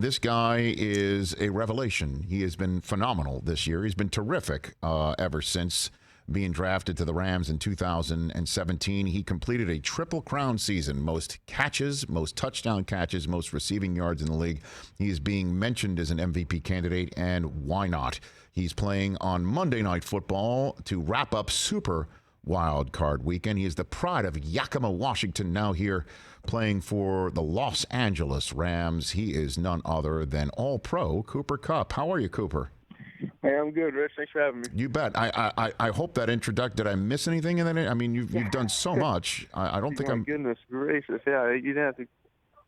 This guy is a revelation. He has been phenomenal this year. He's been terrific ever since being drafted to the Rams in 2017. He completed a triple crown season: most catches, most touchdown catches, most receiving yards in the league. He is being mentioned as an MVP candidate, and why not? He's playing on Monday Night Football to wrap up Super Wild Card Weekend. He is the pride of Yakima, Washington, now here playing for the Los Angeles Rams. He is none other than All-Pro Cooper Kupp. How are you, Cooper? Hey, I'm good, Rich. Thanks for having me. You bet. I hope that introduction. Did I miss anything in that? I mean, you've done so much. I don't think I'm. Goodness gracious! Yeah, you didn't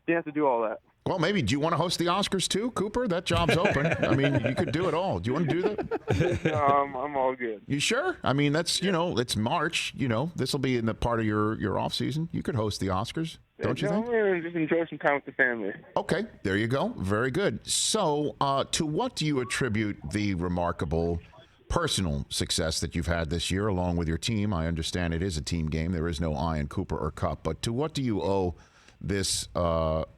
have to do all that. Well, maybe. Do you want to host the Oscars too, Cooper? That job's open. I mean, you could do it all. Do you want to do that? No, I'm all good. You sure? I mean, that's it's March. This will be in the part of your off season. You could host the Oscars, don't you think? I'm just enjoy some time with the family. Okay, there you go. Very good. So, to what do you attribute the remarkable personal success that you've had this year, along with your team? I understand it is a team game. There is no I in Cooper or Kupp. But to what do you owe this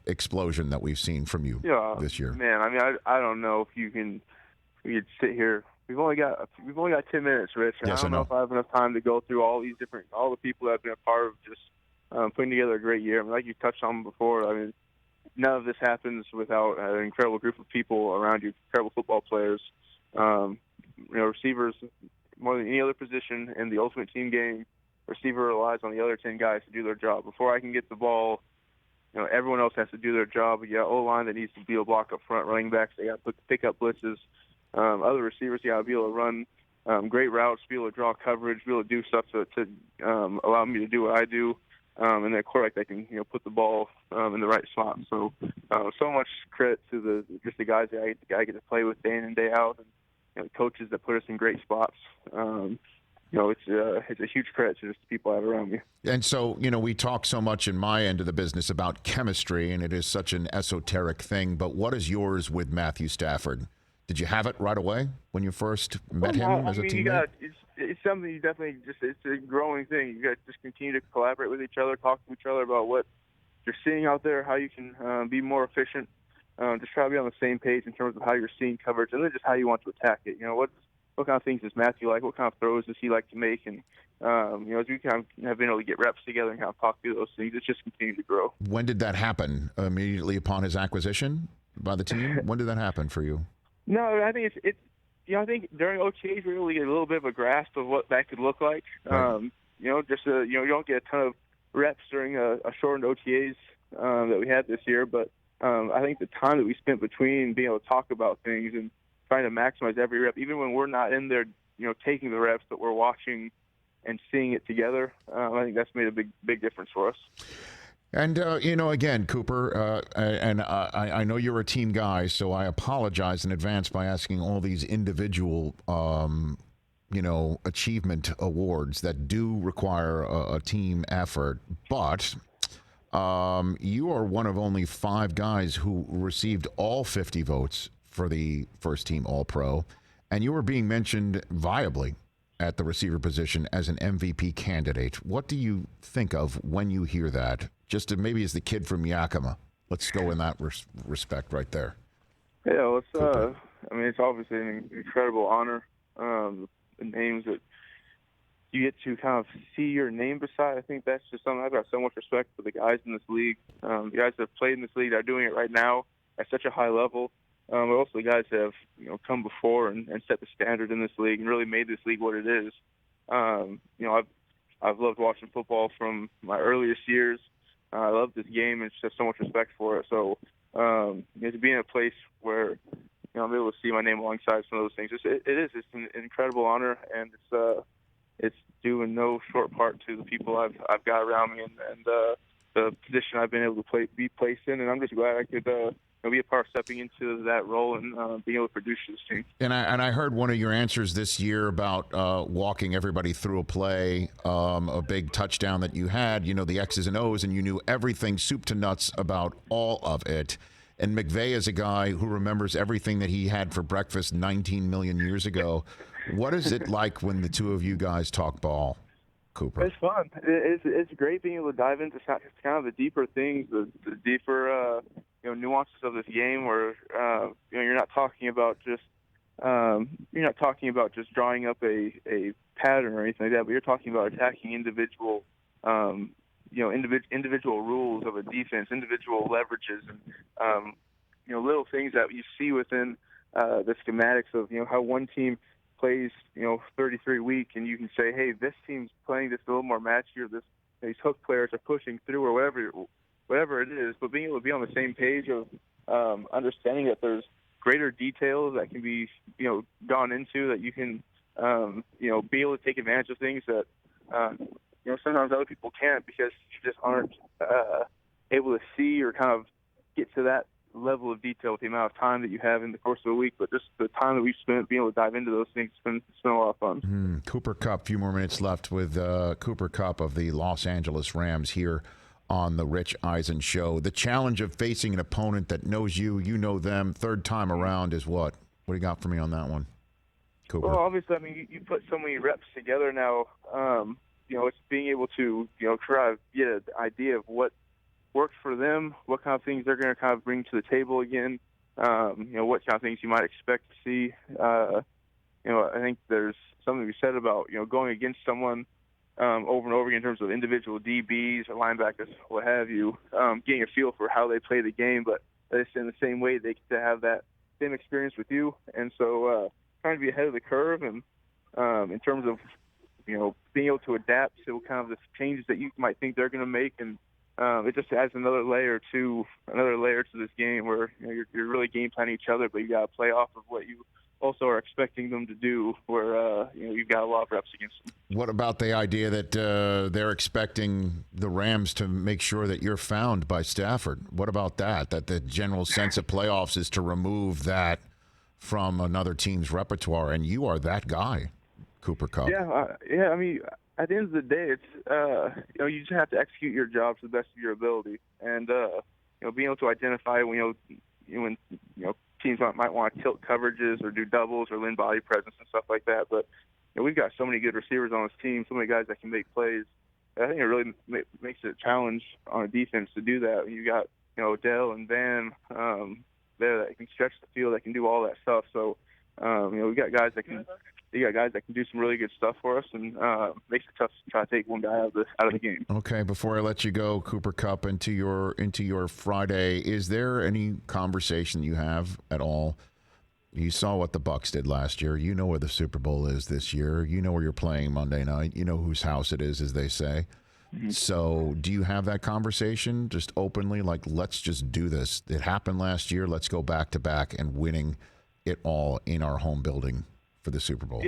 explosion that we've seen from you this year? Man, I mean, I don't know if we could sit here. We've only got 10 minutes, Rich. And Yes, I don't know if I have enough time to go through all the people that have been a part of just putting together a great year. I mean, like you touched on before, I mean, none of this happens without an incredible group of people around you, incredible football players, receivers. More than any other position in the ultimate team game, receiver relies on the other 10 guys to do their job. Before I can get the ball, everyone else has to do their job. You got O-line that needs to be able to block up front, running backs, they got to pick up blitzes. Other receivers, you got to be able to run great routes, be able to draw coverage, be able to do stuff to allow me to do what I do. And then quarterback that can put the ball in the right spot. So so much credit to the guys that I get to play with day in and day out, and coaches that put us in great spots. It's a huge credit to just the people I have around me. And so, we talk so much in my end of the business about chemistry, and it is such an esoteric thing. But what is yours with Matthew Stafford? Did you have it right away when you first met him as a teammate? It's something you definitely it's a growing thing. You got to just continue to collaborate with each other, talk to each other about what you're seeing out there, how you can be more efficient. Just try to be on the same page in terms of how you're seeing coverage, and then just how you want to attack it. What kind of things does Matthew like? What kind of throws does he like to make? And as we kind of have been able to get reps together and kind of talk through those things, it's just continued to grow. When did that happen? Immediately upon his acquisition by the team? When did that happen for you? No, I think it's I think during OTAs we really get a little bit of a grasp of what that could look like. Right. You don't get a ton of reps during a shortened OTAs that we had this year, but I think the time that we spent between being able to talk about things and trying to maximize every rep, even when we're not in there, taking the reps, but we're watching and seeing it together, I think that's made a big difference for us. And, again, Cooper, I know you're a team guy, so I apologize in advance by asking all these individual, achievement awards that do require a team effort. But you are one of only 5 guys who received all 50 votes for the first team All-Pro, and you were being mentioned viably at the receiver position as an MVP candidate. What do you think of when you hear that? Just maybe as the kid from Yakima. Let's go in that respect right there. Yeah, well, it's obviously an incredible honor. The names that you get to kind of see your name beside, I think that's just something. I've got so much respect for the guys in this league. The guys that have played in this league are doing it right now at such a high level. But also the guys that have come before and set the standard in this league and really made this league what it is. I've loved watching football from my earliest years. I love this game and just have so much respect for it. So to be in a place where I'm able to see my name alongside some of those things, it's an incredible honor, and it's due in no short part to the people I've got around me and the position I've been able to be placed in. And I'm just glad I could be a part of stepping into that role and being able to produce this team. And I heard one of your answers this year about walking everybody through a play, a big touchdown that you had, the X's and O's, and you knew everything soup to nuts about all of it. And McVay is a guy who remembers everything that he had for breakfast 19 million years ago. What is it like when the two of you guys talk ball, Cooper? It's fun. It's great being able to dive into kind of the deeper things, the deeper nuances of this game where you're not talking about just drawing up a pattern or anything like that, but you're talking about attacking individual individual rules of a defense, individual leverages, and little things that you see within the schematics of how one team plays 33 week, and you can say, hey, this team's playing this a little more matchier, these hook players are pushing through, or whatever it is, but being able to be on the same page of understanding that there's greater details that can be gone into, that you can be able to take advantage of things that sometimes other people can't, because you just aren't able to see or kind of get to that level of detail with the amount of time that you have in the course of a week. But just the time that we've spent being able to dive into those things, it's been a lot of fun. Cooper Kupp, a few more minutes left with Cooper Kupp of the Los Angeles Rams here on the Rich Eisen Show. The challenge of facing an opponent that knows you know them, third time around is what? What do you got for me on that one, Cooper? Well, obviously, you put so many reps together now. It's being able to try to get an idea of what works for them, what kind of things they're going to kind of bring to the table again. What kind of things you might expect to see. I think there's something to be said about going against someone over and over again in terms of individual DBs or linebackers, what have you, getting a feel for how they play the game, but it's in the same way they get to have that same experience with you. And so trying to be ahead of the curve, and in terms of being able to adapt to kind of the changes that you might think they're going to make, and it just adds another layer to this game where you're really game planning each other, but you got to play off of what you also are expecting them to do, where you've got a lot of reps against them. What about the idea that they're expecting the Rams to make sure that you're found by Stafford? What about that? That the general sense of playoffs is to remove that from another team's repertoire, and you are that guy, Cooper Kupp. Yeah. I mean, at the end of the day, it's you just have to execute your job to the best of your ability, and being able to identify when teams might want to tilt coverages or do doubles or lend body presence and stuff like that. But we've got so many good receivers on this team, so many guys that can make plays. I think it really makes it a challenge on a defense to do that. You got Odell and Van there that can stretch the field, that can do all that stuff. So we got guys that can. You got guys that can do some really good stuff for us, and makes it tough to try to take one guy out of the game. Okay, before I let you go, Cooper Kupp, into your Friday, is there any conversation you have at all? You saw what the Bucs did last year. You know where the Super Bowl is this year. You know where you're playing Monday night. You know whose house it is, as they say. Mm-hmm. So do you have that conversation just openly, like, let's just do this? It happened last year. Let's go back to back and winning it all in our home building for the Super Bowl.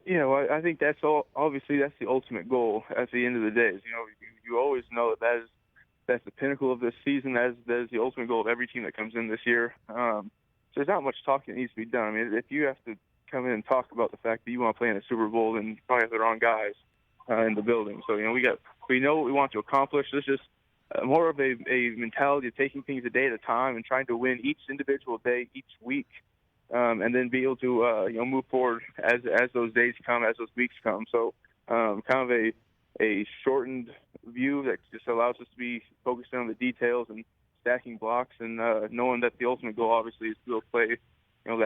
I think that's obviously that's the ultimate goal at the end of the day. You always know that's the pinnacle of this season. That is the ultimate goal of every team that comes in this year. So there's not much talking that needs to be done. I mean, if you have to come in and talk about the fact that you want to play in a Super Bowl, then you probably have the wrong guys in the building. So we know what we want to accomplish. It's just more of a mentality of taking things a day at a time and trying to win each individual day, each week. And then be able to move forward as those days come, as those weeks come. So kind of a shortened view that just allows us to be focused on the details and stacking blocks, and knowing that the ultimate goal obviously is to go play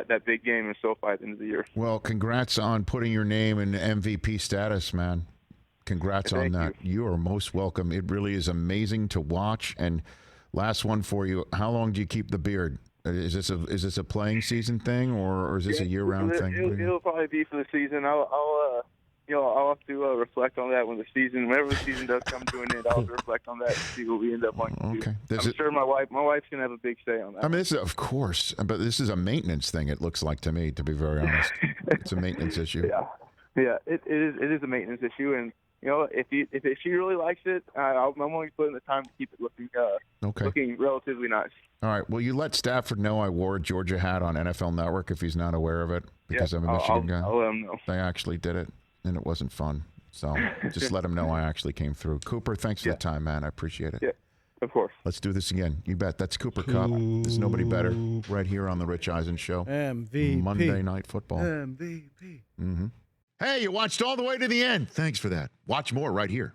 that big game in SoFi at the end of the year. Well, congrats on putting your name in MVP status, man. Congrats on that. You are most welcome. It really is amazing to watch. And last one for you: how long do you keep the beard? Is this a playing season thing, or is this a year-round thing? It'll probably be for the season. I'll have to reflect on that whenever the season does come to an end. I'll have to reflect on that and see what we end up wanting to do. I'm sure my wife's gonna have a big say on that. I mean, of course, but this is a maintenance thing. It looks like to me, to be very honest, it's a maintenance issue. Yeah, it is a maintenance issue, and if she really likes it, I'm willing to put in the time to keep it looking relatively nice. All right. Well, you let Stafford know I wore a Georgia hat on NFL Network if he's not aware of it, because I'm a Michigan guy. I'll let him know. They actually did it, and it wasn't fun. So just let him know I actually came through. Cooper, thanks for the time, man. I appreciate it. Yeah, of course. Let's do this again. You bet. That's Cooper Kupp. There's nobody better right here on the Rich Eisen Show. MVP. Monday Night Football. MVP. Mm-hmm. Hey, you watched all the way to the end. Thanks for that. Watch more right here.